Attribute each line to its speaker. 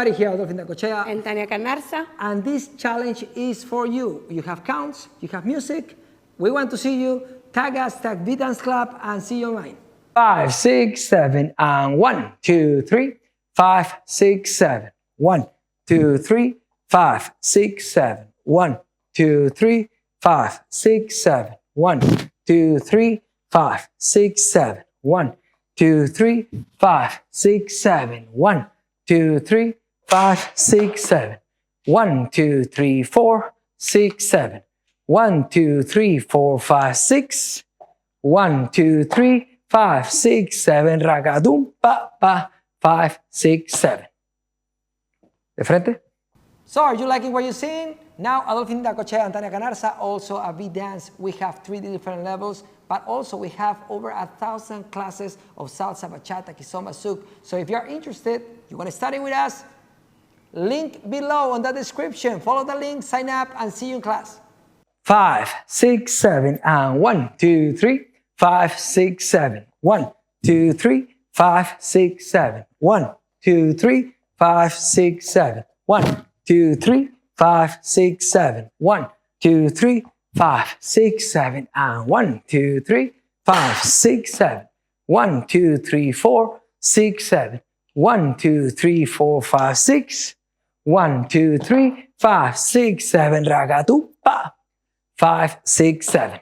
Speaker 1: everybody, here Adolfo Indacochea
Speaker 2: and Tania Cannarsa.
Speaker 1: And this challenge is for you. You have counts, you have music. We want to see you. Tag us, tag VdanceClub, and see you online. 5, 6, 7, and 1, 2, 3, 5, 6, 7. 1, 2, 3, 5, 6, 7. 1, 2, 3, 5, 6, 7. 1, 2, 3, 5, 6, 7. 1, 2, 3, 5, 6, 7. 1, 2, 3, 5, 6, 7. 1, 2, 3, 4, 6, 7. 1, 2, 3, 4, 5, 6. 1, 2, 3, 5, 6, 7. Ragadum, pa, pa. 5, 6, 7. De frente. So, are you liking what you're seeing? Now, Adolfo Indacochea and Tania Cannarsa, also at VDance, we have 3 different levels, but also we have over 1,000 classes of salsa, bachata, kizomba, souk. So if you're interested, you want to study with us, link below on the description. Follow the link, sign up, and see you in class. 5, 6, 7, and 1, 2, 3, 5, 6, 7. 1, 2, 3, 5, 6, 7. 1, 2, 3, 5, 6, 7. 1, 2, 3, 5, 6, 7. 1, 2, 3, 5, 6, 7, and 1, 2, 3, 5, 6, 7. 1, 2, 3, 4, 6, 7. 1, 2, 3, 4, 5, 6. 1, 2, 3, 5, 6, 7. Ragatu, pa. 5, 6, 7.